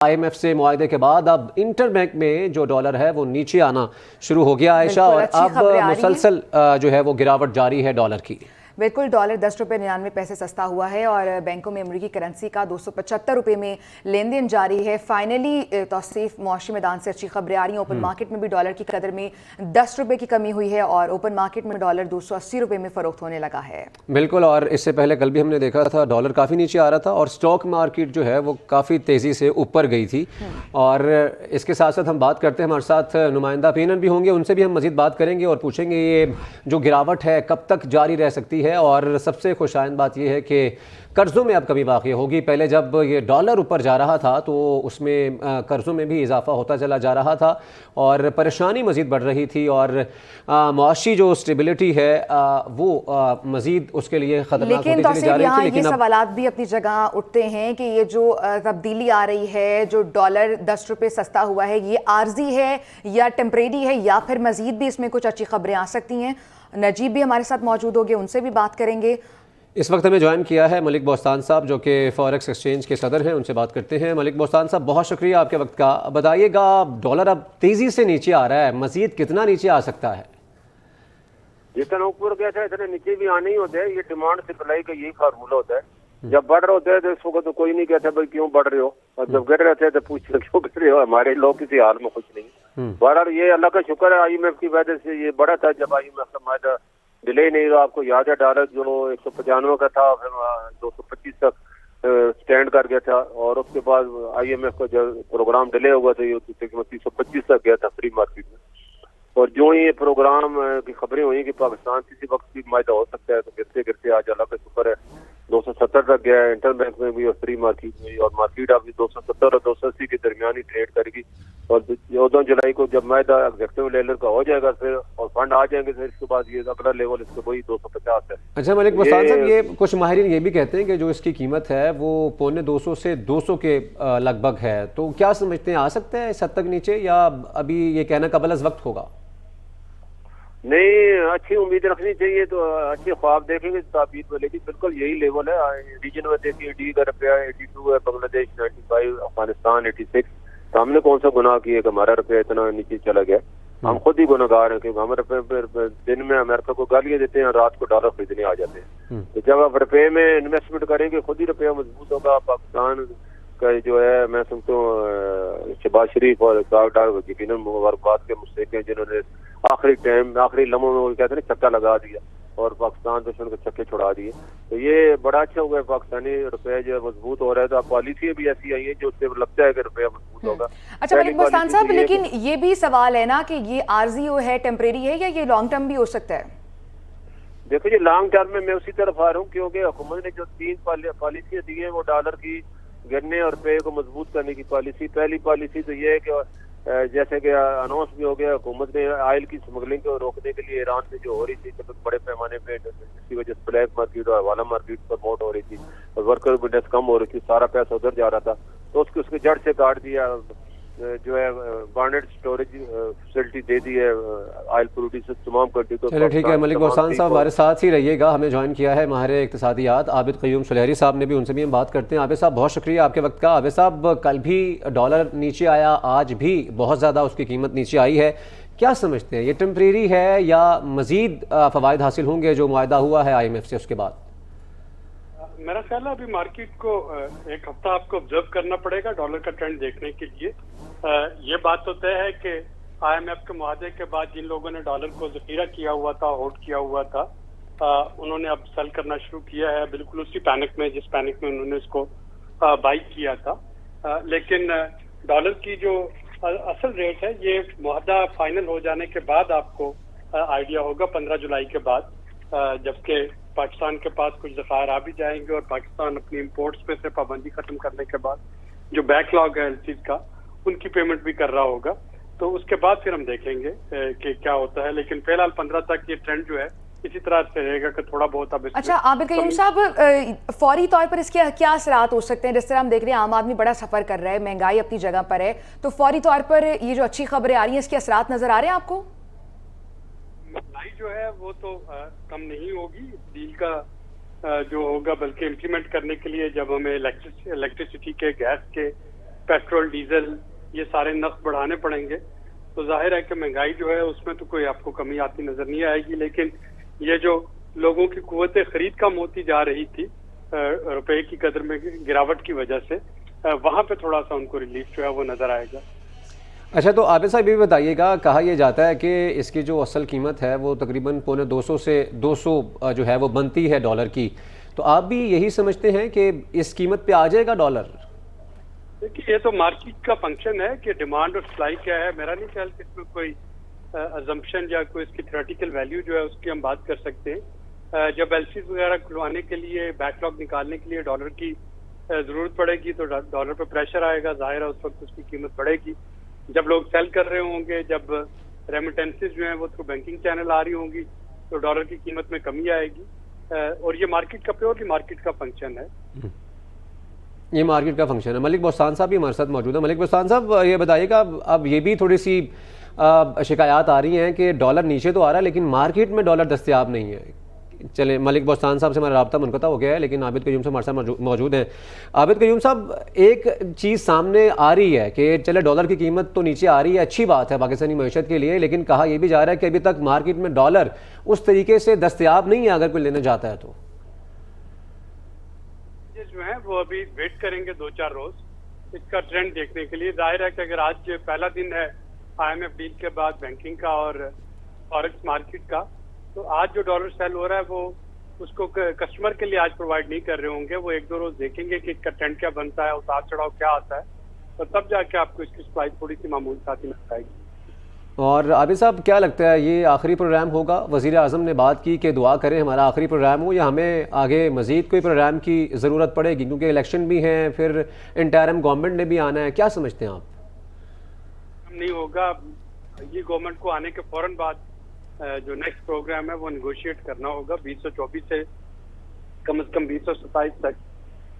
IMF से मुआहदे के बाद अब इंटर बैंक में जो डॉलर है वो नीचे आना शुरू हो गया आयशा, और अब मुसलसल जो है वो गिरावट जारी है डॉलर की। बिल्कुल, डॉलर 10 रुपये 99 पैसे सस्ता हुआ है और बैंकों में अमरीकी करेंसी का 275 रुपये में लेन देन जारी है। फाइनली तौसीफ मुआशी मैदान से अच्छी खबरें आ रही हैं। ओपन मार्केट में भी डॉलर की कदर में 10 रुपये की कमी हुई है और ओपन मार्केट में डॉलर 280 रुपये में फरोख्त होने लगा है। बिल्कुल, और इससे पहले कल भी हमने देखा था डॉलर काफ़ी नीचे आ रहा था और स्टॉक मार्केट जो है वो काफ़ी तेज़ी से ऊपर गई थी। और इसके साथ साथ हम बात करते हैं, हमारे साथ नुमाइंदा ओपिनियन भी होंगे, उनसे भी हम मज़ीद बात करेंगे और पूछेंगे ये जो गिरावट है कब तक जारी रह सकती है। और सबसे खुशाइंद बात यह है कि कर्ज़ों में अब कमी वाक़ई होगी। पहले जब ये डॉलर ऊपर जा रहा था तो उसमें कर्ज़ों में भी इजाफा होता चला जा रहा था और परेशानी मज़ीद बढ़ रही थी और मुआशी जो स्टेबिलिटी है वो मज़ीद उसके लिए ख़तरनाक होती चली जा रही थी। लेकिन ये सवालात भी अपनी जगह उठते हैं कि ये जो तब्दीली आ रही है, जो डॉलर 10 रुपये सस्ता हुआ है, ये आर्जी है या टेम्परेरी है या फिर मज़ीद भी इसमें कुछ अच्छी खबरें आ सकती हैं। नजीब भी हमारे साथ मौजूद होंगे, उनसे भी बात करेंगे। इस वक्त हमें ज्वाइन किया है मलिक बोस्तान साहब जो कि फॉरेक्स एक्सचेंज के सदर हैं, उनसे बात करते हैं। मलिक बोस्तान साहब, बहुत शुक्रिया आपके वक्त का। बताइएगा, डॉलर अब तेज़ी से नीचे आ रहा है, मज़ीद कितना नीचे आ सकता है? जितना ऊपर गया था इतने नीचे भी आने ही होते हैं। ये डिमांड सप्लाई का यही फार्मूला होता है। जब बढ़ रहे होते हैं तो इसको तो कोई नहीं कहता भाई क्यों बढ़ रहे हो, और जब गिर रहे थे तो पूछ लो क्यों गिर रहे हो। हमारे लोग किसी हाल में कुछ नहीं। बहरहाल ये अल्लाह का शुक्र है, IMF की वजह से ये बढ़ा था। जब IMF का मायदा डिले नहीं रहा, आपको याद है डॉलर जो 195 का था फिर 225 तक स्टैंड कर गया था और उसके बाद IMF का जब प्रोग्राम डिले हुआ था ये 325 तक गया था फ्री मार्केट में। और जो ही ये प्रोग्राम की खबरें हुई कि पाकिस्तान किसी वक्त भी मायदा हो सकता है, तो गिरते गिरते आज अल्लाह का शुक्र है 270 तक गया है इंटर बैंक में भी और फ्री मार्केट में, और मार्केट अभी 270 और 280 के दरमियान ट्रेड करेगी। और 14 जुलाई को जब मायदा एग्जेक्टिव लेवल का हो जाएगा फिर और फंड आ जाएंगे फिर इसके बाद ये अगला लेवल इसका वही 250 है। अच्छा मलिक बोस्तान साहब, ये कुछ माहिरीन ये भी कहते हैं कि जो इसकी कीमत है वो 1.25 से 200 के लगभग है, तो क्या समझते हैं आ सकता है इस हद तक नीचे या अभी ये कहना कबल अज़ वक्त होगा? नहीं, अच्छी उम्मीद रखनी चाहिए, तो अच्छे ख्वाब देखेंगे ताबीर में, लेकिन बिल्कुल यही लेवल है। रीजन में देखिए 80 का रुपया 82 है, बांग्लादेश 95, अफगानिस्तान 86। तो हमने कौन सा गुनाह किया कि हमारा रुपया इतना नीचे चला गया? हम खुद ही गुनाहगार हैं क्योंकि हम रुपये दिन में अमेरिका को गालियां देते हैं, रात को डॉलर खरीदने आ जाते हैं। तो जब आप रुपये में इन्वेस्टमेंट करेंगे खुद ही रुपया मजबूत होगा। पाकिस्तान का जो है मैं समझता हूँ शहबाज शरीफ और यकीनन मुबारकबाद के मुस्तहिक हैं जिन्होंने आखिरी लम्हों में वो कहते हैं छक्का लगा दिया और पाकिस्तान दुश्मन को छक्के छुड़ा दिए। तो ये बड़ा अच्छा हुआ है, पाकिस्तानी रुपया जो है मजबूत हो रहा है। तो पॉलिसी भी ऐसी आई है जो उससे लगता है कि रुपया मजबूत होगा। अच्छा मलिक बोस्तान साहब, लेकिन ये भी सवाल है ना कि ये आर्जी है, टेम्परेरी है या ये लॉन्ग टर्म भी हो सकता है? देखो जी, लॉन्ग टर्म में मैं उसी तरफ आ रहा हूँ क्योंकि हुकूमत ने जो 3 पॉलिसियाँ दी है वो डॉलर की गिरने और रुपये को मजबूत करने की पॉलिसी। पहली पॉलिसी तो ये है कि जैसे कि अनाउंस भी हो गया, हुकूमत ने ऑयल की स्मगलिंग को रोकने के लिए ईरान से जो हो रही थी तो बड़े पैमाने पे जिसकी वजह से ब्लैक मार्केट और हवाला मार्केट प्रमोट हो रही थी और वर्कर बिजनेस कम हो रही थी, सारा पैसा उधर जा रहा था, तो उसके जड़ से काट दिया। जो है बॉन्डेड स्टोरेज फैसिलिटी दे दी है ऑयल प्रोड्यूसर तमाम कंट्री को। चलो ठीक है मलिक बोस्तान साहब, हमारे साथ ही रहिएगा। हमें ज्वाइन किया है माहिर इक्तिसादियात आबिद क़य्यूम सुलहरी साहब ने भी, उनसे भी हम बात करते हैं। आबिद साहब, बहुत शुक्रिया आपके वक्त का। आबिद साहब, कल भी डॉलर नीचे आया, आज भी बहुत ज़्यादा उसकी कीमत नीचे आई है, क्या समझते हैं ये टेम्परेरी है या मज़ीद फ़वाइद हासिल होंगे जो मुआहदा हुआ है IMF से उसके बाद? मेरा ख्याल है अभी मार्केट को एक हफ्ता आपको ऑब्जर्व करना पड़ेगा डॉलर का ट्रेंड देखने के लिए। ये बात तो तय है कि IMF के मुआहदे के बाद जिन लोगों ने डॉलर को जखीरा किया हुआ था, होल्ड किया हुआ था, उन्होंने अब सेल करना शुरू किया है, बिल्कुल उसी पैनिक में जिस पैनिक में उन्होंने इसको बाई किया था। लेकिन डॉलर की जो असल रेट है ये मुआहदा फाइनल हो जाने के बाद आपको आइडिया होगा 15 जुलाई के बाद, जबकि पाकिस्तान के पास कुछ ज़खायर आ भी जाएंगे और पाकिस्तान अपनी इम्पोर्ट्स पे से पाबंदी खत्म करने के बाद जो बैकलॉग है LCs का उनकी पेमेंट भी कर रहा होगा, तो उसके बाद फिर हम देखेंगे कि क्या होता है। लेकिन फिलहाल 15 तक ये ट्रेंड जो है इसी तरह से रहेगा कि थोड़ा बहुत अब। अच्छा आबिद क़य्यूम साहब, फौरी तौर पर इसके क्या असरात हो सकते हैं? जिस तरह हम देख रहे हैं आम आदमी बड़ा सफर कर रहा है, महंगाई अपनी जगह पर है, तो फौरी तौर पर ये जो अच्छी खबरें आ रही हैं इसके असरात नजर आ रहे हैं आपको? महंगाई जो है वो तो कम नहीं होगी, डील का जो होगा, बल्कि इम्प्लीमेंट करने के लिए जब हमें इलेक्ट्रिसिटी के, गैस के पेट्रोल डीजल ये सारे नर्ख बढ़ाने पड़ेंगे, तो जाहिर है कि महंगाई जो है उसमें तो कोई आपको कमी आती नजर नहीं आएगी। लेकिन ये जो लोगों की कुव्वत खरीद कम होती जा रही थी रुपए की कदर में गिरावट की वजह से, वहां पे थोड़ा सा उनको रिलीफ जो है वो नजर आएगा। अच्छा, तो आबिद साहब ये भी बताइएगा, कहा यह जाता है कि इसकी जो असल कीमत है वो तकरीबन 250 से 200 जो है वो बनती है डॉलर की, तो आप भी यही समझते हैं कि इस कीमत पे आ जाएगा डॉलर? देखिए, ये तो मार्केट का फंक्शन है कि डिमांड और सप्लाई क्या है। मेरा नहीं ख्याल कि इसमें कोई अजम्पशन या कोई इसकी थ्योरेटिकल वैल्यू जो है उसकी हम बात कर सकते हैं। जब एलसीज वगैरह खुलवाने के लिए, बैकलॉग निकालने के लिए डॉलर की जरूरत पड़ेगी तो डॉलर पर प्रेशर आएगा, जाहिर है उस वक्त उसकी कीमत बढ़ेगी। जब लोग सेल कर रहे होंगे, जब रेमिटेंसेज जो है वो थ्रू बैंकिंग चैनल आ रही होंगी, तो डॉलर की कीमत में कमी आएगी। और ये मार्केट का प्योरली मार्केट का फंक्शन है। ये मार्केट का फंक्शन है। मलिक बोस्तान साहब भी हमारे साथ मौजूद है। मलिक बोस्तान साहब, ये बताइएगा, अब ये भी थोड़ी सी शिकायत आ रही हैं कि डॉलर नीचे तो आ रहा है लेकिन मार्केट में डॉलर दस्तयाब नहीं है। चले, मलिक बोस्तान साहब से हमारा रब्ता मुनक़ता हो गया है, लेकिन आबिद क़य्यूम साहब हमारे साथ मौजूद हैं। आबिद क़य्यूम साहब, एक चीज़ सामने आ रही है कि चले डॉलर की कीमत तो नीचे आ रही है, अच्छी बात है पाकिस्तानी मईशत के लिए, लेकिन कहा यह भी जा रहा है कि अभी तक मार्केट में डॉलर उस तरीके से दस्तयाब नहीं है अगर कोई लेने जाता है तो। जो है वो अभी वेट करेंगे 2-4 रोज इसका ट्रेंड देखने के लिए। जाहिर है कि अगर आज पहला दिन है IMF डील के बाद बैंकिंग का और फॉरेक्स मार्केट का, तो आज जो डॉलर सेल हो रहा है वो उसको कस्टमर के लिए आज प्रोवाइड नहीं कर रहे होंगे। वो 1-2 रोज देखेंगे कि इसका ट्रेंड क्या बनता है, उतार चढ़ाव क्या आता है, तो तब जाके आपको इसकी सप्लाई थोड़ी सी मामूल साथ ही मिल जाएगी। और आबिद साहब, क्या लगता है ये आखिरी प्रोग्राम होगा? वज़ीर आज़म ने बात की कि दुआ करें हमारा आखिरी प्रोग्राम हो, या हमें आगे मज़ीद कोई प्रोग्राम की ज़रूरत पड़ेगी क्योंकि इलेक्शन भी हैं, फिर इंटरिम गवर्नमेंट ने भी आना है, क्या समझते हैं आप? नहीं होगा। ये गवर्नमेंट को आने के फौरन बाद जो नेक्स्ट प्रोग्राम है वो निगोशिएट करना होगा। 2024 से कम 2027 तक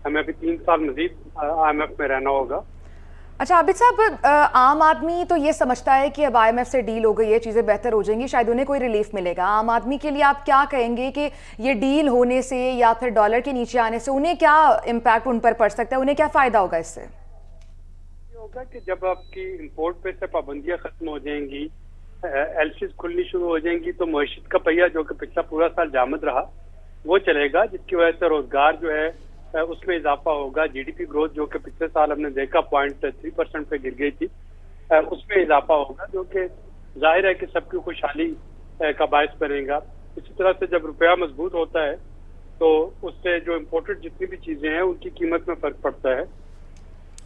हमें अभी 3 साल मजीद IMF में रहना होगा। अच्छा आबिद साहब, आम आदमी तो ये समझता है कि अब IMF से डील हो गई है, चीज़ें बेहतर हो जाएंगी, शायद उन्हें कोई रिलीफ मिलेगा। आम आदमी के लिए आप क्या कहेंगे कि ये डील होने से या फिर डॉलर के नीचे आने से उन्हें क्या इम्पैक्ट उन पर पड़ सकता है, उन्हें क्या फ़ायदा होगा इससे? ये होगा कि जब आपकी इम्पोर्ट पे से पाबंदियां खत्म हो जाएंगी, एलसीज खुलनी शुरू हो जाएंगी, तो मईशत का पहिया जो कि पिछला पूरा साल जामद रहा वो चलेगा, जिसकी वजह से रोजगार जो है उसमें इजाफा होगा। जीडीपी ग्रोथ जो कि पिछले साल हमने देखा 0.3% पे गिर गई थी, उसमें इजाफा होगा, जो कि जाहिर है कि सबकी खुशहाली का बायस बनेगा। इसी तरह से जब रुपया मजबूत होता है तो उससे जो इम्पोर्टेड जितनी भी चीजें हैं उनकी कीमत में फर्क पड़ता है,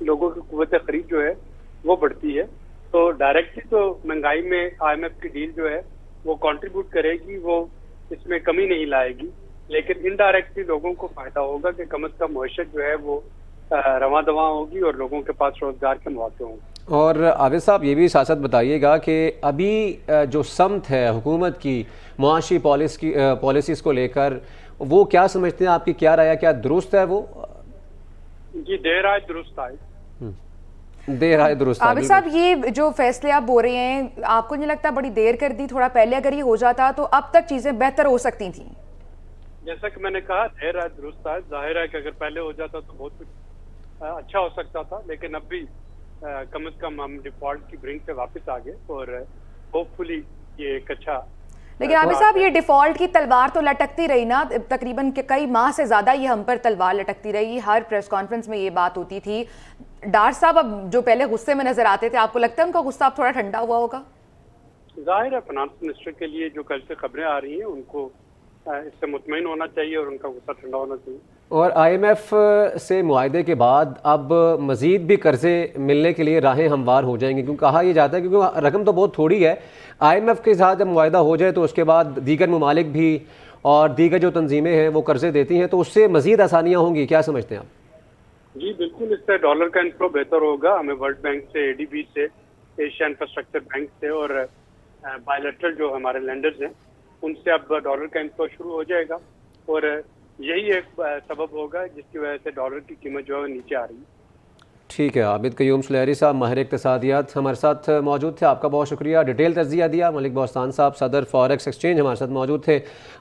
लोगों की कुव्वत खरीद जो है वो बढ़ती है। तो डायरेक्टली तो महंगाई में IMF की डील जो है वो कंट्रीब्यूट करेगी, वो इसमें कमी नहीं लाएगी, लेकिन इनडायरेक्टली लोगों को फायदा होगा कि कम से कम मईशत जो है वो रवां दवां होगी और लोगों के पास रोजगार के मौके होंगे। और आबिद साहब, ये भी साथ बताइएगा कि अभी जो समत है हुकूमत की मुआशी पॉलिसीज़ को लेकर, वो क्या समझते हैं, आपकी क्या राय है, क्या दुरुस्त है वो? जी, देर आए दुरुस्त आए। देर आए दुरुस्त आए। आबिद साहब, ये जो फैसले आप बोल रहे हैं, आपको नहीं लगता बड़ी देर कर दी? थोड़ा पहले अगर ये हो जाता तो अब तक चीजें बेहतर हो सकती थी। जैसा कि मैंने कहा, देर आए दुरुस्त आए। जाहिर है कि अगर पहले हो जाता तो बहुत कुछ अच्छा हो सकता था, लेकिन अब भी कम से कम हम डिफॉल्ट की ब्रिंक से वापस आ गए और होपफुली ये एक अच्छा। लेकिन आबिद साहब, ये डिफॉल्ट की तलवार तो लटकती रही ना, तकरीबन कई माह से ज्यादा ये हम पर तलवार लटकती रही। हर प्रेस कॉन्फ्रेंस में ये बात होती थी। डार साहब अब जो पहले गुस्से में नजर आते थे, आपको लगता है उनका गुस्सा अब थोड़ा ठंडा हुआ होगा? जाहिर है फाइनेंस मिनिस्टर के लिए जो कल से खबरें आ रही हैं उनको इससे मुतमईन होना चाहिए और उनका गुस्सा ठंडा होना चाहिए। और IMF से मुआहदे के बाद अब मज़ीद भी कर्जे मिलने के लिए राहें हमवार हो जाएंगी, क्योंकि कहा यह जाता है क्योंकि रकम तो बहुत थोड़ी है। IMF के साथ जब मुआहदा हो जाए तो उसके बाद दीगर ममालिक भी और दीगर जो तंजीमें हैं वो कर्जे देती हैं, तो उससे मज़ीद आसानियाँ होंगी, क्या समझते हैं आप? जी बिल्कुल, इससे डॉलर का इनफ्लो बेहतर होगा। हमें वर्ल्ड बैंक से, ADB से, एशिया इंफ्रास्ट्रक्चर बैंक से और बायलैटरल जो हमारे लेंडर्स हैं उनसे अब डॉलर का इनफ्लो शुरू हो जाएगा और यही एक सबब होगा जिसकी वजह से डॉलर की कीमत जो है नीचे आ रही है। ठीक है, आबिद क़य्यूम सुलेहरी साहब माहिर इक़्तिसादियात हमारे साथ मौजूद थे। आपका बहुत शुक्रिया, डिटेल तज्ज़िया दिया। मलिक बोस्तान साहब सदर फॉरेक्स एक्सचेंज हमारे साथ मौजूद थे,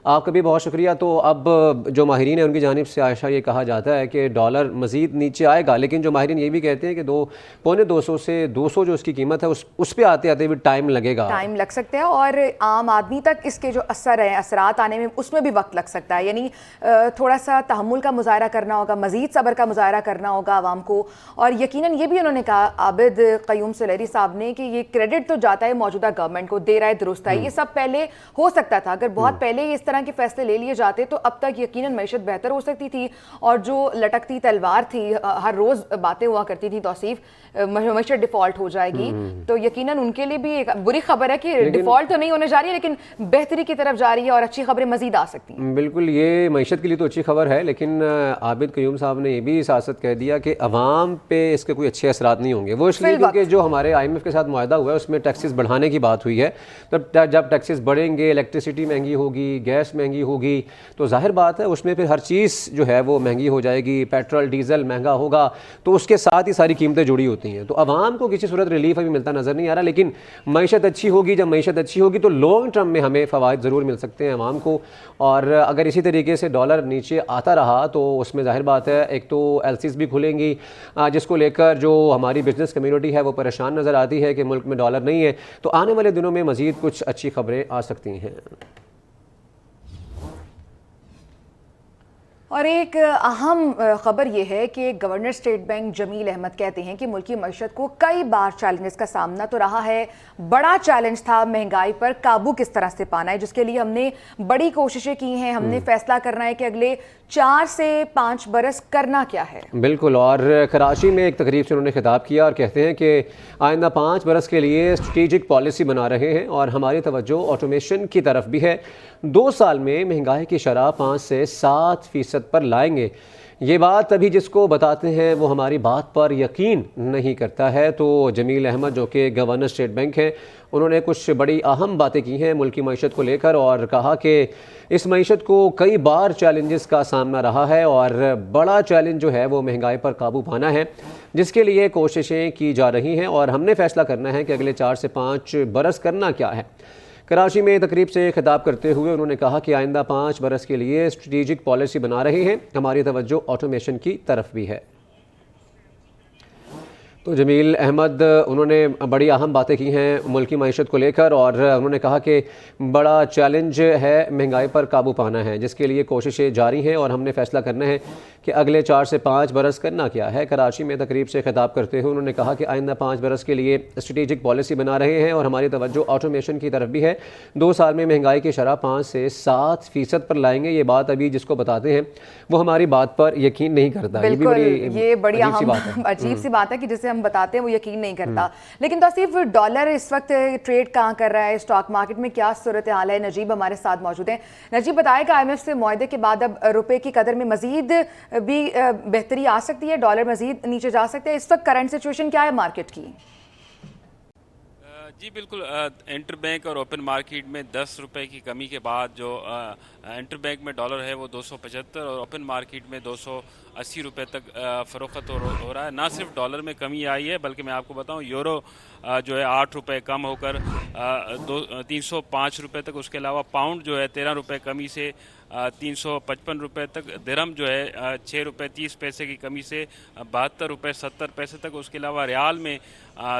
आपका भी बहुत शुक्रिया। तो अब जो माहिरीन है उनकी जानिब से आयशा ये कहा जाता है कि डॉलर मज़ीद नीचे आएगा, लेकिन जो माहिरीन ये भी कहते हैं कि 200 से 200 जो उसकी कीमत है उस पर आते आते भी टाइम लगेगा, टाइम लग सकता है और आम आदमी तक इसके जो असरात आने में उसमें भी वक्त लग सकता है। यानी थोड़ा सा तहम्मुल का मुजाहरा करना होगा, मज़ीद सब्र का मुजाहरा करना होगा आवाम को। और यकीनन ये भी उन्होंने कहा आबिद क़य्यूम सुलेहरी साहब ने कि ये क्रेडिट तो जाता है मौजूदा गवर्नमेंट को, देर आए दुरुस्त आए। ये सब पहले हो सकता था, अगर बहुत पहले इस तरह के फैसले ले लिए जाते तो अब तक यकीनन मईशत बेहतर हो सकती थी। और जो लटकती तलवार थी, हर रोज बातें हुआ करती थी तौसीफ मईशत डिफॉल्ट हो जाएगी, तो यकीनन उनके लिए भी एक बुरी खबर है कि डिफॉल्ट तो नहीं होने जा रही है लेकिन बेहतरी की तरफ जा रही है और अच्छी खबरें मजीद आ सकती हैं। बिल्कुल, ये मईशत के लिए तो अच्छी खबर है, लेकिन आबिद क़य्यूम साहब ने ये भी सासत कह दिया कि अवाम पे इसके कोई अच्छे असरात नहीं होंगे। वो इसलिए क्योंकि जो हमारे IMF के साथ मुआहदा हुआ है उसमें टैक्सेस बढ़ाने की बात हुई है। तब जब टैक्सेस बढ़ेंगे, इलेक्ट्रिसिटी महंगी होगी, गैस महंगी होगी, तो जाहिर बात है उसमें फिर हर चीज़ जो है वो महंगी हो जाएगी। पेट्रोल डीजल महंगा होगा तो उसके साथ ही सारी कीमतें जुड़ी होती हैं। तो अवाम को किसी सूरत रिलीफ अभी मिलता नज़र नहीं आ रहा, लेकिन मईशत अच्छी होगी, जब मईशत अच्छी होगी तो लॉन्ग टर्म में हमें फ़वाइद ज़रूर मिल सकते हैं अवाम को। और अगर इसी तरीके से डॉलर नीचे आता रहा तो उसमें जाहिर बात है एक तो LCs भी खुलेंगी, जिसको लेकर जो हमारी बिजनेस कम्युनिटी है वो परेशान नज़र आती है कि मुल्क में डॉलर नहीं है। तो आने वाले दिनों में मज़ीद कुछ अच्छी खबरें आ सकती हैं। और एक अहम खबर यह है कि governor state bank Jameel Ahmed कहते हैं कि मुल्की मईशत को कई बार चैलेंजेस का सामना तो रहा है। बड़ा चैलेंज था महंगाई पर काबू किस तरह से पाना है, जिसके लिए हमने बड़ी कोशिशें की हैं। हमने फैसला करना है कि अगले 4 से 5 बरस करना क्या है। बिल्कुल, और कराची में एक तकरीब से उन्होंने खिताब किया और कहते हैं कि आइंदा 5 बरस के लिए स्ट्रेटेजिक पॉलिसी बना रहे हैं और हमारी तवज्जो ऑटोमेशन की तरफ भी है। 2 साल में महंगाई की शरह 5 से 7% पर लाएंगे। ये बात अभी जिसको बताते हैं वो हमारी बात पर यकीन नहीं करता है। तो जमील अहमद जो कि गवर्नर स्टेट बैंक हैं, उन्होंने कुछ बड़ी अहम बातें की हैं मुल्क की मईशत को लेकर और कहा कि इस मईशत को कई बार चैलेंजेस का सामना रहा है और बड़ा चैलेंज जो है वो महंगाई पर काबू पाना है, जिसके लिए कोशिशें की जा रही हैं और हमने फैसला करना है कि अगले 4 से 5 बरस करना क्या है। कराची में तकरीब से खिताब करते हुए उन्होंने कहा कि आइंदा 5 बरस के लिए स्ट्रेटेजिक पॉलिसी बना रहे हैं, हमारी तवज्जो ऑटोमेशन की तरफ भी है। तो जमील अहमद उन्होंने बड़ी अहम बातें की हैं मुल्क की मईशत को लेकर और उन्होंने कहा कि बड़ा चैलेंज है महंगाई पर काबू पाना है, जिसके लिए कोशिशें जारी हैं और हमने फैसला करना है कि अगले 4 से 5 बरस करना क्या है। कराची में तकरीब से खिताब करते हुए उन्होंने कहा कि आइंदा 5 बरस के लिए स्ट्रेटेजिक पॉलिसी बना रहे हैं और हमारी तवज्जो ऑटोमेशन की तरफ भी है। 2 साल में महंगाई की शरह 5 से 7% पर लाएंगे। ये बात अभी जिसको बताते हैं वो हमारी बात पर यकीन नहीं करता। ये बड़ी अजीब सी बात है कि जिसे हम बताते हैं वो यकीन नहीं करता। लेकिन तो सिर्फ डॉलर इस वक्त ट्रेड कहाँ कर रहा है, स्टॉक मार्केट में क्या सूरत हाल है? नजीब हमारे साथ मौजूद हैं। नजीब बताएगा IMF से मुआहदे के बाद अब रुपए की कदर में मजीद भी बेहतरी आ सकती है, डॉलर मजीद नीचे जा सकते हैं। इस वक्त करंट सिचुएशन क्या है मार्केट की? जी बिल्कुल, इंटर बैंक और ओपन मार्केट में 10 रुपए की कमी के बाद जो इंटर बैंक में डॉलर है वो 275 और ओपन मार्केट में 280 रुपए तक फ़रोख्त हो रहा है। ना सिर्फ डॉलर में कमी आई है बल्कि मैं आपको बताऊं यूरो जो है 8 रुपए कम होकर 305 रुपए तक, उसके अलावा पाउंड जो है 13 रुपए कमी से 355 रुपए तक, दिरहम जो है 6 रुपए 30 पैसे की कमी से 72 रुपए 70 पैसे तक, उसके अलावा रियाल में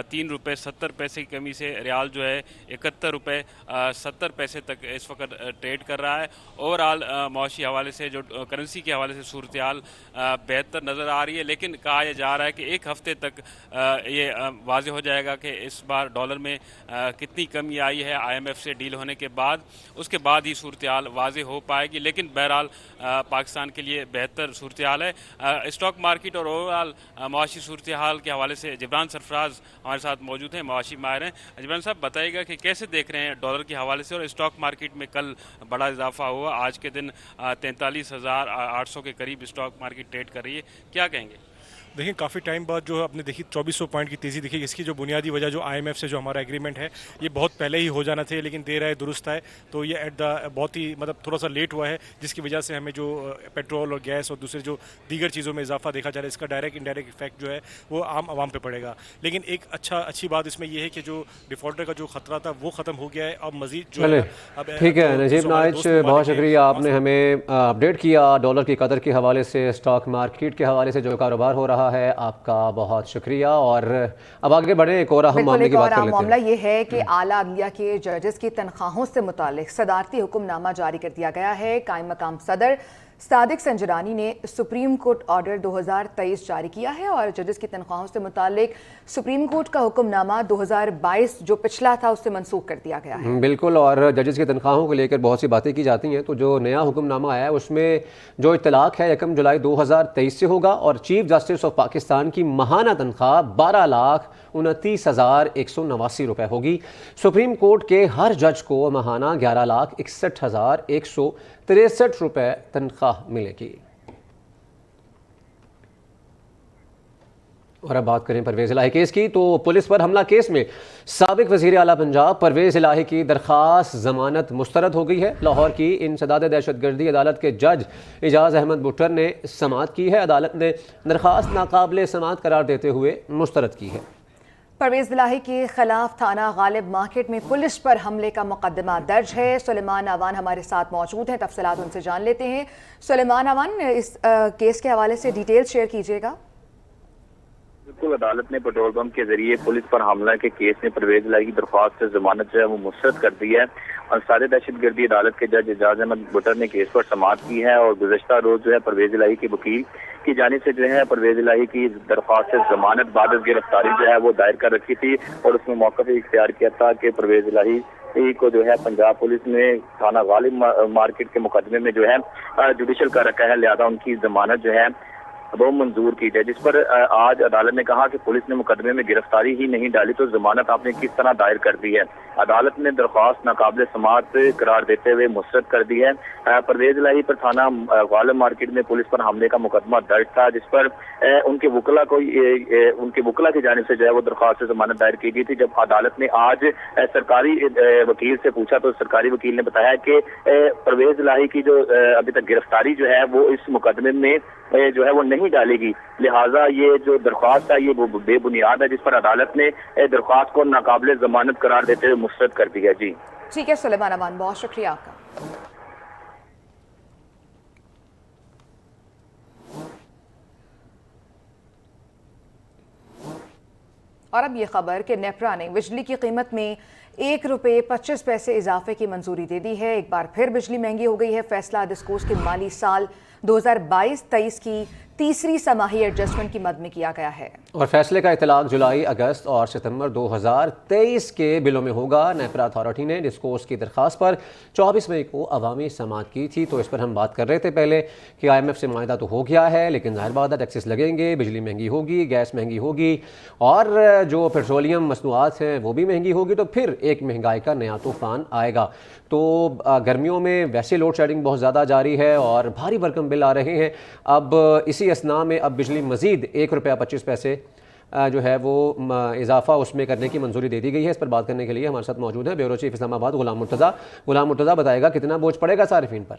3 रुपए 70 पैसे की कमी से रियाल जो है 71 रुपए 70 पैसे तक इस वक्त ट्रेड कर रहा है। ओवरऑल मौशी हवाले से जो करेंसी के हवाले से सूरत हाल बेहतर नज़र आ रही है, लेकिन कहा यह जा रहा है कि 1 हफ्ते तक ये वाज़े हो जाएगा कि इस बार डॉलर में कितनी कमी आई है IMF से डील होने के बाद, उसके बाद ही सूरत हाल वाज़े हो पाएगी। लेकिन बहरहाल पाकिस्तान के लिए बेहतर सूरत हाल है। स्टॉक मार्केट और ओवरऑल मुआशी सूरत हाल के हवाले से जिब्रान सरफराज हमारे साथ मौजूद हैं, मुआशी माहिर हैं। जिब्रान साहब बताइएगा कि कैसे देख रहे हैं डॉलर के हवाले से, और स्टॉक मार्केट में कल बड़ा इजाफा हुआ, आज के दिन 43,800 के करीब स्टॉक मार्केट ट्रेड कर रही है, क्या कहेंगे? देखिए काफ़ी टाइम बाद जो आपने देखी 2400 पॉइंट की तेज़ी दिखी, इसकी जो बुनियादी वजह जो IMF से जो हमारा एग्रीमेंट है ये बहुत पहले ही हो जाना थे, लेकिन देर आए दुरुस्त आए, तो ये बहुत ही मतलब थोड़ा सा लेट हुआ है, जिसकी वजह से हमें जो पेट्रोल और गैस और दूसरे जो दीगर चीज़ों में इजाफा देखा जा रहा है, इसका डायरेक्ट इनडायरेक्ट इफेक्ट जो है वो आम आवाम पे पड़ेगा। लेकिन एक अच्छी बात इसमें यह है कि जो डिफॉल्टर का जो खतरा था वो ख़त्म हो गया है। अब मजीद जो चले है अब ठीक है नजीब नाइच, बहुत शुक्रिया, आपने हमें अपडेट किया डॉलर की कदर के हवाले से, स्टॉक मार्केट के हवाले से जो कारोबार हो रहा है, आपका बहुत शुक्रिया। और अब आगे बढ़े, एक और अहम मामले की बात कर लेते हैं। मामला ये है कि आला अदलिया के जजेस की तनख्वाहों से मुतालिक सदारती हुक्मनामा जारी कर दिया गया है। कायम मकाम सदर सादिक संजरानी ने सुप्रीम कोर्ट ऑर्डर 2023 जारी किया है और जजेस की तनख्वाहों से मुतालिक सुप्रीम कोर्ट का हुक्मनामा 2022 जो पिछला था उससे मनसूख कर दिया गया है। बिल्कुल, और जजेस की तनख्वाहों को लेकर बहुत सी बातें की जाती हैं, तो जो नया हुक्मनामा आया है उसमें जो इतलाक है 1 जुलाई 2023 से होगा और चीफ जस्टिस ऑफ पाकिस्तान की माहाना तनख्वाह 12,29,189 रुपये होगी। सुप्रीम कोर्ट के हर जज को माहाना 11,61,163 रुपये तनख्वाह मिलेगी। और अब बात करें परवेज़ इलाही केस की, तो पुलिस पर हमला केस में साबिक वज़ीर आला पंजाब परवेज़ इलाही की दरख्वास्त ज़मानत मुस्तरद हो गई है। लाहौर की इंसदाद दहशतगर्दी अदालत के जज एजाज़ अहमद बुट्टर ने समाअत की है। अदालत ने दरख्वास्त नाकाबिले समाअत करार देते हुए मुस्तरद की है। परवेज़ इलाही के खिलाफ थाना गालिब मार्केट में पुलिस पर हमले का मुकदमा दर्ज है। सुलेमान अवान हमारे साथ मौजूद हैं, तफसीलात उनसे जान लेते हैं। सुलेमान अवान, इस केस के हवाले से डिटेल शेयर कीजिएगा। बिल्कुल, अदालत ने पेट्रोल पंप के जरिए पुलिस पर हमला के केस में परवेज इलाही की दरख्वास्त से जमानत जो है वो मुस्तरद कर दी है। और सारे दहशतगर्दी अदालत के जज एजाज अहमद बुट्टर ने केस पर समाअत की है और गुज़श्ता रोज जो है परवेज इलाही के वकील की जानिब से जो है परवेज इलाही की दरख्वास्त से जमानत बाद गिरफ्तारी जो है वो दायर कर रखी थी और उसमें मौका भी इख्तियार किया था कि परवेज इलाही को जो है पंजाब पुलिस ने थाना गालिब मार्केट के मुकदमे में जो है जुडिशल कर रखा है, लिहाजा उनकी जमानत जो है वो मंजूर की जाए। जिस पर आज अदालत ने कहा कि पुलिस ने मुकदमे में गिरफ्तारी ही नहीं डाली तो जमानत आपने किस तरह दायर कर दी है। अदालत ने दरख्वास्त नाकाबिले समाअत करार देते हुए मुस्तरद कर दी है। परवेज इलाही पर थाना गालिब मार्केट में पुलिस पर हमले का मुकदमा दर्ज था, जिस पर उनके वकला की जानिब से जो है वो दरख्वास्त से जमानत दायर की गई थी। जब अदालत ने आज सरकारी वकील से पूछा तो सरकारी वकील ने बताया कि परवेज इलाही की जो अभी तक गिरफ्तारी जो है वो इस मुकदमे में जो है वो नहीं डालेगी, लिहाजा ये जो दरख्वास्त है ये बेबुनियाद है, जिस पर अदालत ने दरख्वास्त को नाकाबिले जमानत करार देते हुए मुस्तरद कर दिया। जी ठीक है सुलेमान अमान, बहुत शुक्रिया आपका। और अब ये खबर कि नेपरा ने बिजली की कीमत में ₹1.25 इजाफे की मंजूरी दे दी है। एक बार फिर बिजली महंगी हो गई है। फैसला डिस्कोर्स के माली साल 2022-23 की तीसरी समाही एडजस्टमेंट की मद में किया गया है और फैसले का इतलाक जुलाई, अगस्त और सितंबर 2023 के बिलों में होगा। नेपरा अथॉरिटी ने डिस्कोर्स की दरख्वास्त पर 24 मई को अवामी समाअत की थी, तो इस पर हम बात कर रहे थे पहले कि IMF से मुआहदा तो हो गया है, लेकिन जाहिर बात है टैक्सेस लगेंगे, बिजली महंगी होगी, गैस महंगी होगी और जो पेट्रोलियम मसनूआत हैं वो भी महंगी होगी, तो फिर एक महंगाई का नया तूफान आएगा। तो गर्मियों में वैसे लोड शेडिंग बहुत ज़्यादा जारी है और भारी भरकम बिल आ रहे हैं। अब इसी असना में अब बिजली मज़ीद ₹1.25 जो है वो इजाफा उसमें करने की मंजूरी दे दी गई है। इस पर बात करने के लिए हमारे साथ मौजूद है ब्यूरो चीफ इस्लामाबाद गुलाम मुर्तज़ा बताएगा कितना बोझ पड़ेगा सारिफीन पर।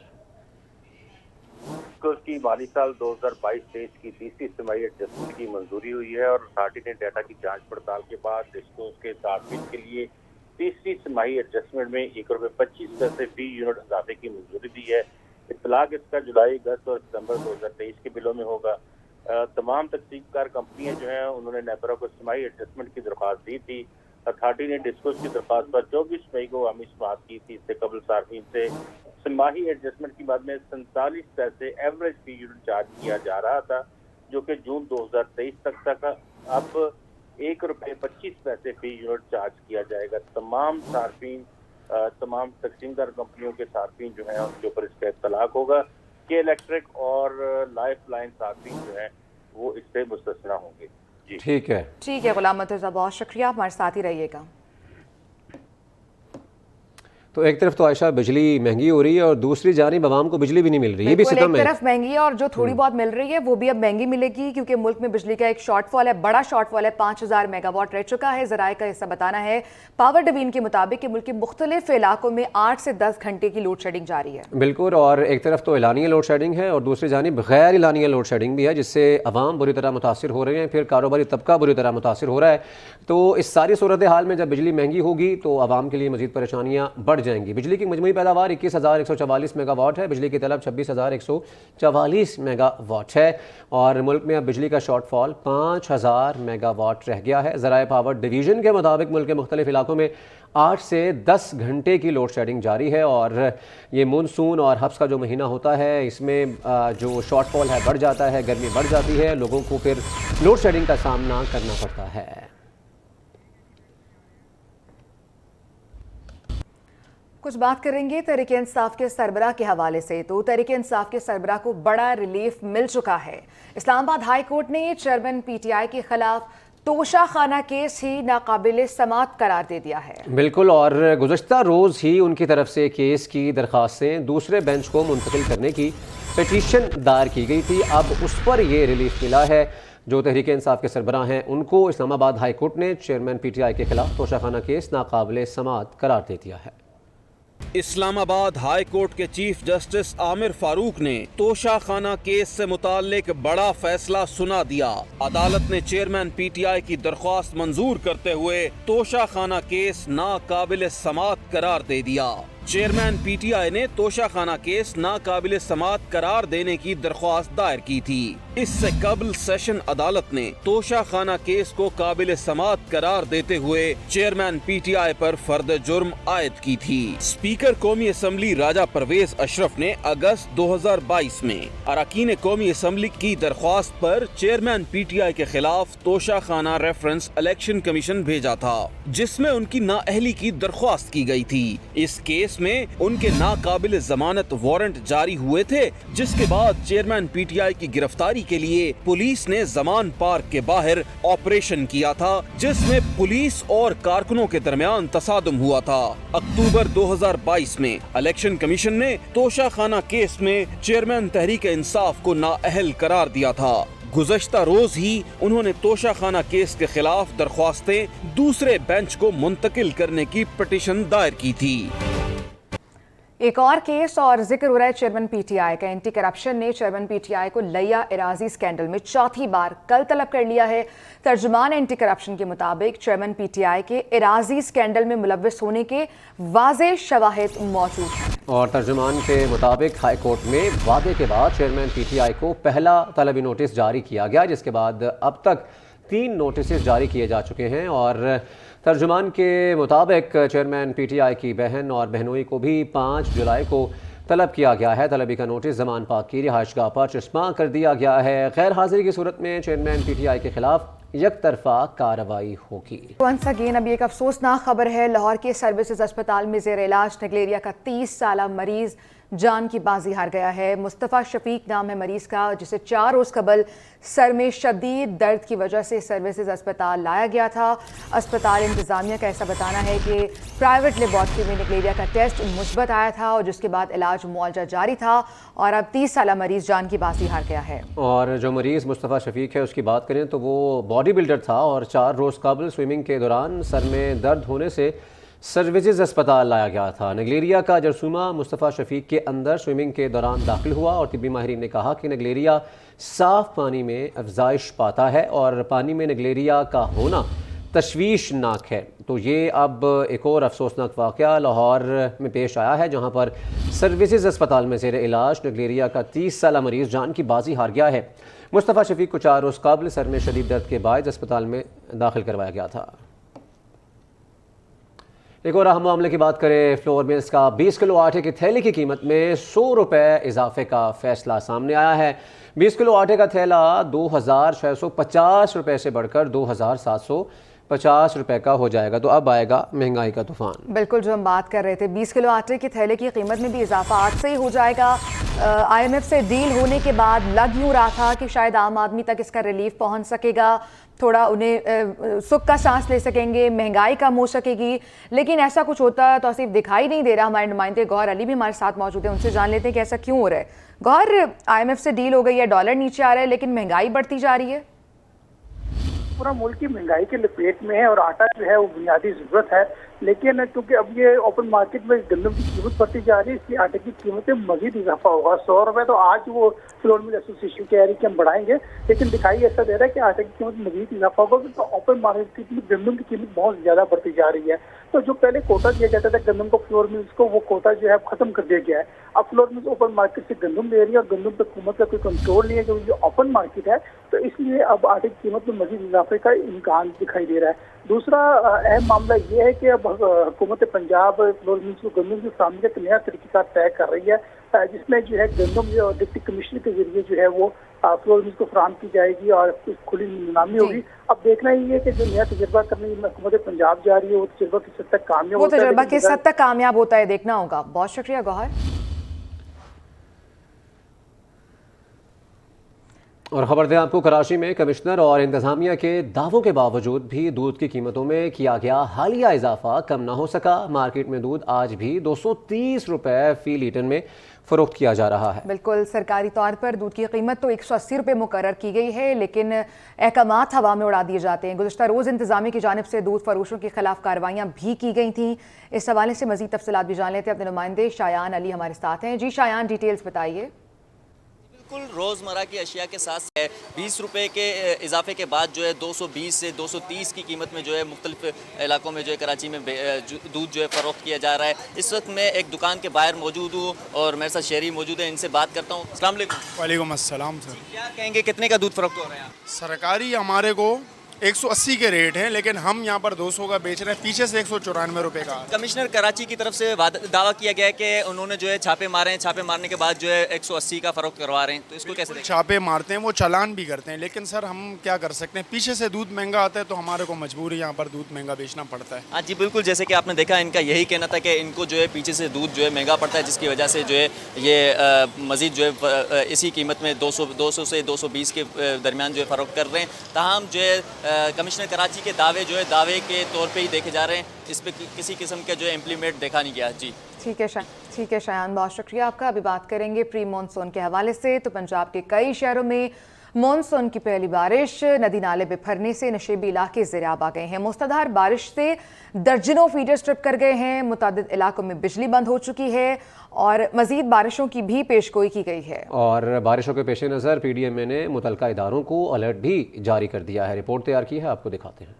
की माली साल 2022-23 की तीसरी तिमाही एडजस्टमेंट की मंजूरी हुई है और अथॉरिटी ने डाटा की जांच पड़ताल के बाद डिस्कोर्स के सार्फिन के लिए तीसरी तिमाही एडजस्टमेंट में ₹1.25 फी यूनिट इजाफे की मंजूरी दी है। इतलाक इसका जुलाई, अगस्त और सितंबर 2023 के बिलों में होगा। तमाम तकसीमकार कंपनियां जो हैं उन्होंने नेपरा को तिमाही एडजस्टमेंट की दरख्वास्त दी थी। अथॉरिटी ने डिस्कोर्स की दरख्वास्त पर 24 मई को अवामी समाअत की थी। इससे कबल सार्फिन से तिमाही एडजस्टमेंट की बाद में 47 पैसे एवरेज फी यूनिट चार्ज किया जा रहा था, जो कि जून 2023 तक था। अब ₹1.25 फी यूनिट चार्ज किया जाएगा। तमाम सार्फिन, तमाम तकसीमदार कंपनियों के सार्फिन जो है उनके ऊपर इसका इतलाक होगा कि इलेक्ट्रिक और लाइफ लाइन सार्फिन जो है वो इससे मुस्तस्ना होंगे। जी ठीक है गुलाम मुर्तज़ा, बहुत शुक्रिया, हमारे साथ ही रहिएगा। तो एक तरफ तो आयशा बिजली महंगी हो रही है और दूसरी जानिब आवाम को बिजली भी नहीं मिल रही, ये भी बिल्कुल, सितम एक है। तरफ महंगी है और जो थोड़ी बहुत मिल रही है वो भी अब महंगी मिलेगी, क्योंकि मुल्क में बिजली का एक शॉर्टफॉल है, बड़ा शॉर्टफॉल है, 5000 मेगावाट रह चुका है। ज़राए का हिस्सा बताना है पावर डिवीजन के मुताबिक कि मुल्क के मुख्तलिफ इलाकों में 8 से 10 घंटे की लोड शेडिंग जारी है। बिल्कुल, और एक तरफ तो एलानिया लोड शेडिंग है और दूसरी जानिब गैर एलानिया लोड शेडिंग भी है, जिससे अवाम बुरी तरह मुतासिर हो रहे हैं, फिर कारोबारी तबका बुरी तरह मुतासिर हो रहा है। तो इस सारी सूरत हाल में जब बिजली महंगी होगी तो आवाम के लिए मजीद परेशानियाँ बढ़ जाएंगी। बिजली की मजमूई पैदावार 21,144 मेगावाट है, बिजली की तलब 26,144 मेगावाट है और मुल्क में अब बिजली का शॉर्टफॉल 5,000 मेगावाट रह गया है। ज़राए पावर डिवीज़न के मुताबिक मुल्क के मुख्तलिफ इलाकों में 8 से 10 घंटे की लोड शेडिंग जारी है और ये मानसून और हब्स का जो महीना होता है इसमें जो शॉर्टफॉल है बढ़ जाता है, गर्मी बढ़ जाती है, लोगों को फिर लोड शेडिंग का सामना करना पड़ता है। कुछ बात करेंगे तहरीक इंसाफ के सरबराह के हवाले से। तो तहरीक इंसाफ के सरबराह को बड़ा रिलीफ मिल चुका है। इस्लामाबाद हाई कोर्ट ने चेयरमैन PTI के खिलाफ तोशा खाना केस ही नाकाबिल समात करार दे दिया है। बिल्कुल, और गुज़श्ता रोज़ ही उनकी तरफ से केस की दरख्वास्तें दूसरे बेंच को मुंतकिल करने की पिटीशन दायर की गई थी। अब उस पर ये रिलीफ मिला है। जो तहरीक इंसाफ के सरबराह हैं उनको इस्लामाबाद हाई कोर्ट ने चेयरमैन PTI के खिलाफ तोशा खाना केस नाकाबिल समात करार दे दिया है। इस्लामाबाद हाई कोर्ट के चीफ जस्टिस आमिर फारूक ने तोशा खाना केस से मुताल्लिक बड़ा फैसला सुना दिया। अदालत ने चेयरमैन PTI की दरख्वास्त मंजूर करते हुए तोशा खाना केस नाकाबिल समात करार दे दिया। चेयरमैन PTI ने तोशा खाना केस नाकाबिल समात करार देने की दरख्वास्त दायर की थी। इससे कबल सेशन अदालत ने तोशा खाना केस को काबिल समात करार देते हुए चेयरमैन PTI पर फर्द जुर्म आयद की थी। स्पीकर कौमी असम्बली राजा परवेज अशरफ ने अगस्त 2022 में अरकान कौमी असम्बली की दरख्वास्त पर चेयरमैन PTI के खिलाफ तोशा खाना रेफरेंस इलेक्शन कमीशन भेजा था, जिसमें उनकी नाअहली की दरख्वास्त की गई थी। इस केस में उनके नाकाबिल जमानत वारंट जारी हुए थे, जिसके बाद चेयरमैन PTI की गिरफ्तारी के लिए पुलिस ने जमान पार्क के बाहर ऑपरेशन किया था, जिसमें पुलिस और कारकुनों के दरमियान तसादुम हुआ था। अक्टूबर 2022 में इलेक्शन कमीशन ने तोशा खाना केस में चेयरमैन तहरीक इंसाफ को नाअहल करार दिया था। गुज़श्ता रोज ही उन्होंने तोशा खाना केस के खिलाफ दरख्वास्तें दूसरे बेंच को मुंतकिल करने की पिटीशन दायर की थी। एक और केस और जिक्र हो रहा है चेयरमैन PTI का। एंटी करप्शन ने चेयरमैन PTI को लिया एराजी स्कैंडल में चौथी बार कल तलब कर लिया है। तर्जुमान एंटी करप्शन के मुताबिक चेयरमैन PTI के एराजी स्कैंडल में मुलव्वस होने के वाज़ेह शवाहिद मौजूद हैं। और तर्जुमान के मुताबिक हाई कोर्ट में वादे के बाद चेयरमैन PTI को पहला तलबी नोटिस जारी किया गया, जिसके बाद अब तक 3 नोटिस जारी किए जा चुके हैं। और तर्जुमान के मुताबिक चेयरमैन PTI की बहन और बहनोई को भी 5 जुलाई को तलब किया गया है। तलबी का नोटिस जमान पाक की रिहाइशगाह पर चश्मा कर दिया गया है। गैर हाजिरी की सूरत में चेयरमैन PTI के खिलाफ एक तरफा कार्रवाई होगी। वंस अगेन अब एक अफसोसनाक खबर है। लाहौर के सर्विसेज अस्पताल में जेर इलाज निगलेरिया का 30 साला मरीज जान की बाजी हार गया है। मुस्तफ़ा शफीक नाम है मरीज का, जिसे 4 रोज़ कबल सर में शदीद दर्द की वजह से सर्विसेज अस्पताल लाया गया था। अस्पताल इंतज़ामिया का ऐसा बताना है कि प्राइवेट लेबॉर्ट्री में निगलेरिया का टेस्ट मुस्बत आया था और जिसके बाद इलाज मुआवजा जारी था और अब 30 साला मरीज जान की बाजी हार गया है। और जो मरीज़ मुस्तफ़ा शफीक है उसकी बात करें तो वो बॉडी बिल्डर था और 4 रोज़ कबल स्विमिंग के दौरान सर में दर्द होने से सर्विसेज अस्पताल लाया गया था। निगलेरिया का जरसूमा मुस्तफ़ा शफीक के अंदर स्विमिंग के दौरान दाखिल हुआ और तिब्बी माहिरीन ने कहा कि निगलेरिया साफ़ पानी में अफजाइश पाता है और पानी में निगलेरिया का होना तशवीशनाक है। तो ये अब एक और अफसोसनाक वाक़या लाहौर में पेश आया है, जहाँ पर सर्विसेज अस्पताल में ज़ेर इलाज निगलेरिया का 30 साला मरीज़ जान की बाजी हार गया है। मुस्तफ़ा शफीक को 4 रोज़ कबल सर में शदीद दर्द के बाद अस्पताल में दाखिल करवाया गया था। एक और अहम मामले की बात करें, फ्लोर मिल्स का 20 किलो आटे की थैली की कीमत में 100 रुपये इजाफे का फैसला सामने आया है। 20 किलो आटे का थैला 2,650 रुपये से बढ़कर 2,750 रुपये का हो जाएगा। तो अब आएगा महंगाई का तूफान। बिल्कुल, जो हम बात कर रहे थे 20 किलो आटे के थैले की कीमत में भी इजाफा आज से ही हो जाएगा। IMF से डील होने के बाद लग यूँ रहा था कि शायद आम आदमी तक इसका रिलीफ पहुंच सकेगा, थोड़ा उन्हें सुख का सांस ले सकेंगे, महंगाई कम हो सकेगी, लेकिन ऐसा कुछ होता तो सिर्फ दिखाई नहीं दे रहा। हमारे नुमाइंदे गौहर अली भी हमारे साथ मौजूद है, उनसे जान लेते हैं कि ऐसा क्यों हो रहा है। गौहर, IMF से डील हो गई है, डॉलर नीचे आ रहा है, लेकिन महंगाई बढ़ती जा रही है। पूरा मुल्क की महंगाई के लपेट में है और आटा जो है वो बुनियादी जरूरत है, लेकिन क्योंकि अब ये ओपन मार्केट में गंदम की कीमत बढ़ती जा रही है, इसलिए आटे की कीमत में मजीद इजाफा होगा। 100 रुपए तो आज वो फ्लोर मिल एसोसिएशन कह रही है कि हम बढ़ाएंगे, लेकिन दिखाई ऐसा दे रहा है कि आटे की कीमत में मजीद इजाफा होगा, क्योंकि ओपन मार्केट में गंदम की कीमत बहुत ज्यादा बढ़ती जा रही है। तो जो पहले कोटा दिया जाता था गंदम को फ्लोर मिल्स को, वो कोटा जो है खत्म कर दिया गया है। अब फ्लोर मिल्स ओपन मार्केट से गंदम ले रही है और गंदम पे हुकूमत का कोई कंट्रोल नहीं है, क्योंकि जो ओपन मार्केट है, तो इसलिए अब आटे की कीमत में मजीद इजाफे का इम्कान दिखाई दे रहा है। दूसरा अहम मामला ये है कि अब हुकूमत पंजाब फ्लोर मिल्स को गंदम के सामने एक नया तरीका तय कर रही है, जिसमें जो है गंदम जो डिप्टी कमिश्नर के जरिए जो है वो फ्लोर मिल्स को फराहम की जाएगी और खुली नीलामी होगी। अब देखना ही है कि जो नया तजुर्बा करने की हुकूमत पंजाब जा रही है वो तजुर्बा किस हद तक कामयाब होता है, वो तजुर्बा किस हद तक कामयाब होता है देखना होगा। बहुत शुक्रिया गौहर। और खबर दें आपको, कराची में कमिश्नर और इंतजामिया के दावों के बावजूद भी दूध की कीमतों में किया गया हालिया इजाफा कम ना हो सका। मार्केट में दूध आज भी 230 रुपए फी लीटर में फरोख्त किया जा रहा है। बिल्कुल, सरकारी तौर पर दूध की कीमत तो 180 रुपये मुकर्रर की गई है, लेकिन अहकामात हवा में उड़ा दिए जाते हैं। गुज़श्ता रोज़ इंतजामिया की जानिब से दूध फरोशों के खिलाफ कार्रवाइयाँ भी की गई थी। इस हवाले से मज़ीद तफसीलात भी जान लेते हैं, अपने नुमाइंदे शायान अली हमारे साथ हैं। जी शायान, डिटेल्स बताइए। बिल्कुल, रोज़मर्रा की अशिया के साथ 20 रुपये के इजाफे के बाद जो है 220 से 230 की कीमत में जो है मुख्तलिफ इलाकों में जो है कराची में दूध जो है फ़रोख्त किया जा रहा है। इस वक्त मैं एक दुकान के बाहर मौजूद हूँ और मेरे साथ शहरी मौजूद है, इनसे बात करता हूँ। अस्सलाम वालेकुम। वालेकुम अस्सलाम सर। क्या कहेंगे, कितने का दूध फ़रोख्त हो रहा है यहाँ? सरकारी हमारे को 180 के रेट हैं, लेकिन हम यहाँ पर 200 का बेच रहे हैं, पीछे से 194 रुपये का। कमिश्नर कराची की तरफ से दावा किया गया है कि उन्होंने जो है छापे मारे हैं, छापे मारने के बाद जो है 180 का फ़रोख्त करवा रहे हैं, तो इसको कैसे देखें? छापे मारते हैं, वो चालान भी करते हैं, लेकिन सर हम क्या कर सकते हैं, पीछे से दूध महंगा आता है तो हमारे को मजबूरी यहाँ पर दूध महंगा बेचना पड़ता है। हाँ जी बिल्कुल, जैसे कि आपने देखा इनका यही कहना था कि इनको जो है पीछे से दूध जो है महंगा पड़ता है, जिसकी वजह से जो है ये मज़ीद जो है इसी कीमत में 200 से 220 के दरमियान जो है फ़रोख्त कर रहे हैं। ताहम जो है कमिश्नर कराची के दावे जो है दावे के तौर पे ही देखे जा रहे हैं, इस पर किसी किस्म का जो है इम्प्लीमेंट देखा नहीं गया। जी ठीक है शायान, बहुत शुक्रिया आपका। अभी बात करेंगे प्री मानसून के हवाले से। तो पंजाब के कई शहरों में मानसून की पहली बारिश, नदी नाले बिफरने से नशेबी इलाके ज़ेर-आब आ गए हैं। मुसलधार बारिश से दर्जनों फीडर स्ट्रिप कर गए हैं, मुतादिद इलाकों में बिजली बंद हो चुकी है और मजीद बारिशों की भी पेशगोई की गई है। और बारिशों के पेश नज़र PDMA ने मुतलका इदारों को अलर्ट भी जारी कर दिया है। रिपोर्ट तैयार की है, आपको दिखाते हैं।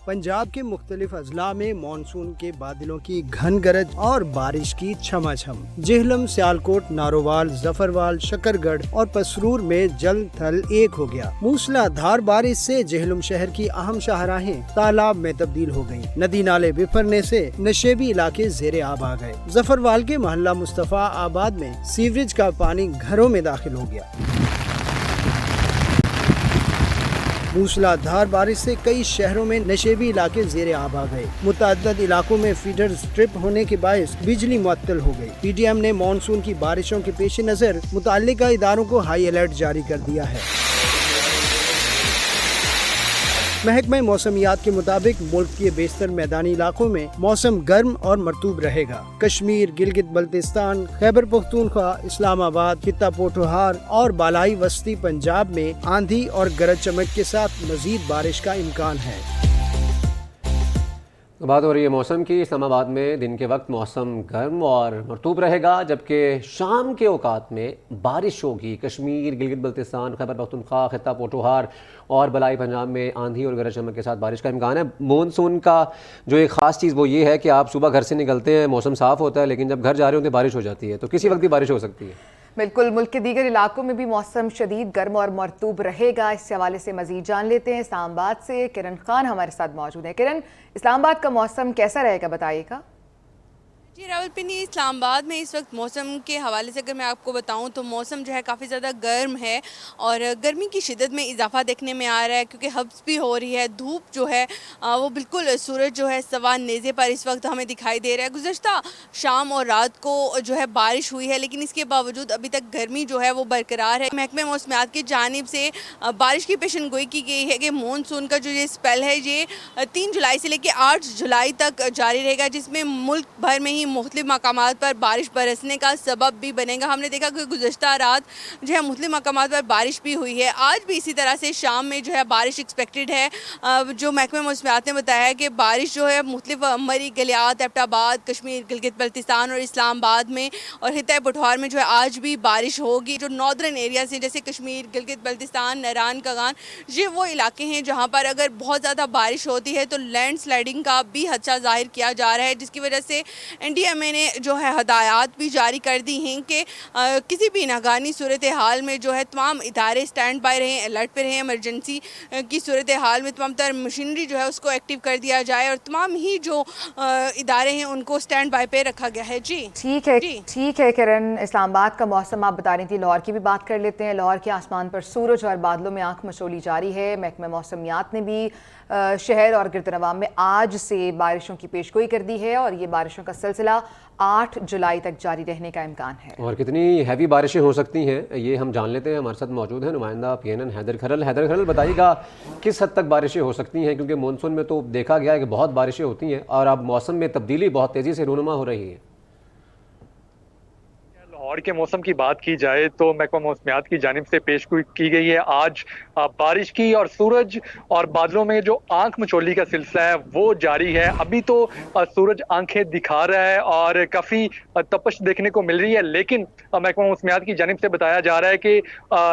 पंजाब के मुख्तलिफ अजला में मानसून के बादलों की घन गरज और बारिश की छमाछम। जेहलम, सियालकोट, नारोवाल, जफरवाल, शकरगढ़ और पसरूर में जल थल एक हो गया। मूसलाधार बारिश से जेहलम शहर की अहम शाहराहें तालाब में तब्दील हो गयी। नदी नाले बिफरने से नशेबी इलाके ज़ेरे आब आ गए। जफरवाल के मोहल्ला मुस्तफ़ा आबाद में सीवरेज का पानी घरों में दाखिल हो गया। मूसलाधार बारिश से कई शहरों में नशेबी इलाके ज़ेरे आब आ गए। मुतअद्दिद इलाकों में फीडर स्ट्रिप होने के बायस बिजली मुअत्तल हो गई। PDM ने मानसून की बारिशों के पेश नज़र मुतल्लिका इदारों को हाई अलर्ट जारी कर दिया है। महकमा मौसमियात के मुताबिक मुल्क के बेशतर मैदानी इलाकों में मौसम गर्म और मरतूब रहेगा। कश्मीर, गिलगित बल्तिस्तान, खैबर पख्तूनख्वा, इस्लामाबाद, खित्ता पोठोहार और बालाई वस्ती पंजाब में आंधी और गरज चमक के साथ मजीद बारिश का इम्कान है। बात हो रही है मौसम की। इस्लामाबाद में दिन के वक्त मौसम गर्म और मरतूब रहेगा, जबकि शाम के औकात में बारिश होगी। कश्मीर, गिलगित बल्तिस्तान, खैबर पख्तूनख्वा, खित्ता पोठोहार और बलाई पंजाब में आंधी और गरज चमक के साथ बारिश का इम्कान है। मानसून का जो एक ख़ास चीज़ वो ये है कि आप सुबह घर से निकलते हैं, मौसम साफ़ होता है, लेकिन जब घर जा रहे होते हैं बारिश हो जाती है, तो किसी वक्त भी बारिश हो सकती है। बिल्कुल, मुल्क के दीगर इलाकों में भी मौसम शदीद गर्म और मरतूब रहेगा। इस हवाले से मजीद जान लेते हैं। इस्लामाबाद से किरण खान हमारे साथ मौजूद है। किरण, इस्लामाबाद का मौसम कैसा रहेगा बताइएगा। जी रावलपिंडी इस्लामाबाद में इस वक्त मौसम के हवाले से अगर मैं आपको बताऊं तो मौसम जो है काफ़ी ज़्यादा गर्म है और गर्मी की शिद्दत में इजाफा देखने में आ रहा है क्योंकि हब्स भी हो रही है। धूप जो है वो बिल्कुल सूरज जो है सवा नेज़े पर इस वक्त हमें दिखाई दे रहा है। गुज़श्ता शाम और रात को जो है बारिश हुई है लेकिन इसके बावजूद अभी तक गर्मी जो है वो बरकरार है। महकमे मौसमियात की जानिब से बारिश की पेशन गोई की गई है कि मानसून का जो ये स्पेल है ये 3 जुलाई से लेकर 8 जुलाई तक जारी रहेगा, जिसमें मुल्क भर में ही मुख्तलिफ मकामात पर बारिश बरसने का सबब भी बनेगा। हमने देखा कि गुज़श्ता रात जो है मुख्तलिफ मकामात पर बारिश भी हुई है। आज भी इसी तरह से शाम में जो है बारिश एक्सपेक्टेड है। जो महकमे मौसमियात ने बताया है कि बारिश जो है मुख्तलिफ मरी, गलियात, एबटाबाद, कश्मीर, गिलगित बल्तिस्तान और इस्लामाबाद में और खित्ता पठवार में जो है आज भी बारिश होगी। जो नॉर्दर्न एरियाज हैं जैसे कश्मीर, गिलगित बल्तिस्तान, नैरान, कगान, ये वो इलाके हैं जहाँ पर अगर बहुत ज़्यादा बारिश होती है तो लैंड स्लाइडिंग का भी खदशा जाहिर किया जा रहा है, जिसकी वजह से NDMA ने जो है हदायत भी जारी कर दी हैं कि किसी भी नागानी सूरत हाल में जो है तमाम इदारे स्टैंड बाय रहें, अलर्ट पे रहें। इमरजेंसी की सूरत हाल में तमाम तर मशीनरी जो है उसको एक्टिव कर दिया जाए और तमाम ही जो इदारे हैं उनको स्टैंड बाय पे रखा गया है। जी ठीक है किरण, इस्लामाबाद का मौसम आप बता रही थी, लाहौर की भी बात कर लेते हैं। लाहौर के आसमान पर सूरज और बादलों में आंख मचोली जारी है। महकमा मौसमियात ने भी शहर और गिरदनवां में आज से बारिशों की पेशगोई कर दी है और ये बारिशों का सिलसिला 8 जुलाई तक जारी रहने का इम्कान है। और कितनी हैवी बारिशें हो सकती हैं ये हम जान लेते हैं। हमारे साथ मौजूद है नुमाइंदा PNN हैदर खरल। हैदर खरल, बताइएगा किस हद तक बारिशें हो सकती हैं, क्योंकि मानसून में तो देखा गया है कि बहुत बारिशें होती हैं और अब मौसम में तब्दीली बहुत तेज़ी से रूनुमा हो रही है। लाहौर के मौसम की बात की जाए तो महकमा मौसमियात की जानिब से पेश की गई है आज बारिश की, और सूरज और बादलों में जो आंख मचोली का सिलसिला है वो जारी है। अभी तो सूरज आंखें दिखा रहा है और काफ़ी तपश देखने को मिल रही है, लेकिन महकमा मौसमियात की जानिब से बताया जा रहा है कि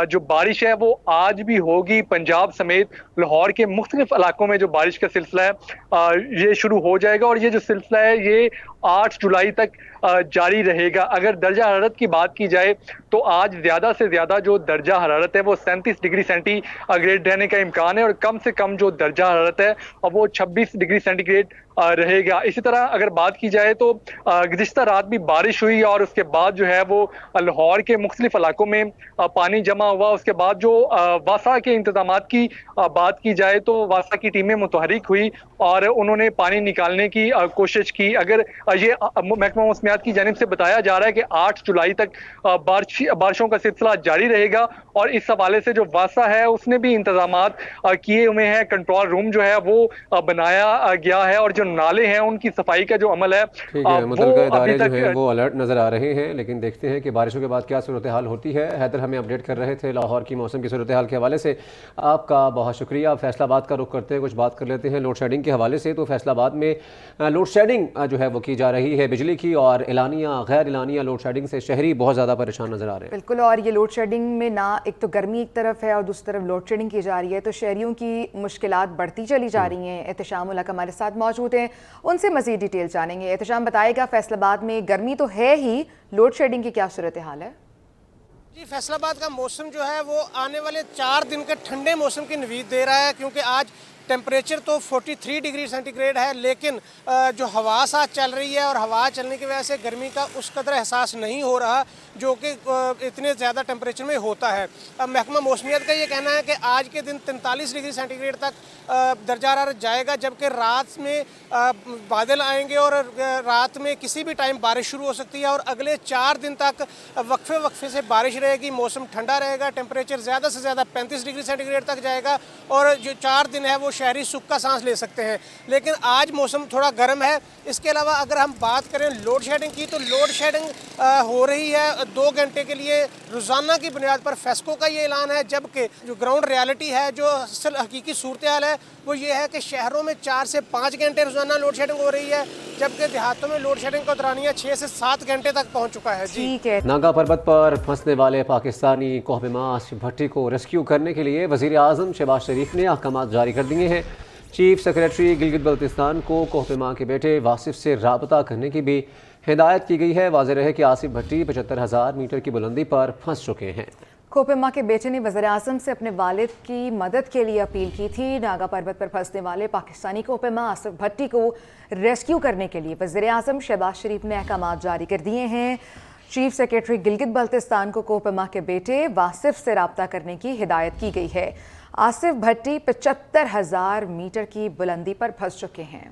जो बारिश है वो आज भी होगी। पंजाब समेत लाहौर के मुख्तलिफ इलाकों में जो बारिश का सिलसिला है ये शुरू हो जाएगा और ये जो सिलसिला है ये 8 जुलाई तक जारी रहेगा। अगर दर्जा हरारत की बात की जाए तो आज ज़्यादा से ज़्यादा जो दर्जा हरारत है वो 37 डिग्री सेंटीग्रेड रहने का इम्कान है और कम से कम जो दर्जा हरारत है वो 26 डिग्री सेंटीग्रेड रहेगा। इसी तरह अगर बात की जाए तो गुज़िश्ता रात भी बारिश हुई और उसके बाद जो है वो लाहौर के मुख्तलिफ इलाकों में पानी जमा हुआ। उसके बाद जो वासा के इंतजामात की बात की जाए तो वासा की टीमें मुतहरिक हुई और उन्होंने पानी निकालने की कोशिश की। अगर ये महकमा मौसमियात की जानिब से बताया जा रहा है कि 8 जुलाई तक बारिशों का सिलसिला जारी रहेगा और इस हवाले से जो वासा है उसने भी इंतजामात किए हुए हैं। कंट्रोल रूम जो है वो बनाया गया है और जो नाले हैं उनकी सफाई का जो अमल है मुतल्लिका इदारे जो हैं वो अलर्ट नज़र आ रहे हैं। लेकिन देखते हैं कि बारिशों के बाद क्या सूरत हाल होती है। हैदर हमें अपडेट कर रहे थे लाहौर की मौसम की सूरत हाल के हवाले से। आपका बहुत शुक्रिया। फैसलाबाद का रुख करते हैं, कुछ बात कर लेते हैं लोड शेडिंग के हवाले से। तो फैसलाबाद में लोड शेडिंग जो है वो की जा रही है बिजली की, और एलानिया गैर एलानिया लोड शेडिंग से शहरी बहुत ज़्यादा परेशान नज़र आ रहे हैं। बिल्कुल, और ये लोड शेडिंग में ना एक तो गर्मी एक तरफ है और दूसरी तरफ लोड शेडिंग की जा रही है, तो शहरियों की मुश्किलात बढ़ती चली जा रही हैं। एहतशाम उल हक हमारे साथ मौजूद हैं, उनसे मज़ीद डिटेल जानेंगे। एहतशाम, बताएगा फैसलाबाद में गर्मी तो है ही, लोड शेडिंग की क्या सूरत हाल है? जी, फैसलाबाद का मौसम जो है वो आने वाले 4 दिन के ठंडे मौसम की नवीद दे रहा है, क्योंकि आज टेम्परेचर तो 43 डिग्री सेंटीग्रेड है, लेकिन जो हवा साथ चल रही है और हवा चलने की वजह से गर्मी का उस कदर एहसास नहीं हो रहा जो कि इतने ज़्यादा टेम्परेचर में होता है। महकमा मौसमियत का ये कहना है कि आज के दिन 43 डिग्री सेंटीग्रेड तक दर्जा हरारत जाएगा, जबकि रात में बादल आएंगे और रात में किसी भी टाइम बारिश शुरू हो सकती है और अगले 4 दिन तक वक्फे से बारिश रहेगी। मौसम ठंडा रहेगा, टेम्परेचर ज़्यादा से ज़्यादा 35 डिग्री सेंटीग्रेड तक जाएगा और जो 4 दिन है वो शहरी सुख का सांस ले सकते हैं। लेकिन आज मौसम थोड़ा गर्म है। इसके अलावा अगर हम बात करें लोड शेडिंग की, तो लोड शेडिंग हो रही है 2 घंटे के लिए रोज़ाना की बुनियाद पर। फेस्को का ये ऐलान है, जबकि जो ग्राउंड रियलिटी है, जो असल हकीकी सूरत हाल है वो ये है कि शहरों में 4 से 5 घंटे रोज़ाना लोड शेडिंग हो रही है, जबकि देहातों में लोड शेडिंग का दौरानिया 6 से 7 घंटे तक पहुँच चुका है। जी, नागा पर्वत पर फंसने वाले पाकिस्तानी कोहपेमा आसिफ भट्टी को रेस्क्यू करने के लिए वज़ीर आज़म शहबाज शरीफ ने अहकाम जारी कर दिए हैं। चीफ सेक्रेटरी गिलगित बल्तिस्तान को कोहपेमा के बेटे वासिफ से राबता करने की भी हिदायत की गई है। वाज़ेह रहे कि आसिफ भट्टी 75,000 मीटर की बुलंदी पर फंस चुके हैं। कोपेमा के बेटे ने वज़ीर-ए-आज़म से अपने वालिद की मदद के लिए अपील की थी। नागा पर्वत पर फंसने वाले पाकिस्तानी कोपेमा आसिफ भट्टी को रेस्क्यू करने के लिए वज़ीर-ए-आज़म शहबाज शरीफ ने अहकाम जारी कर दिए हैं। चीफ सेक्रेटरी गिलगित बल्तिस्तान को कोपेमा के बेटे वासिफ से रब्ता करने की हिदायत की गई है। आसिफ भट्टी 75,000 मीटर की बुलंदी पर फंस चुके हैं।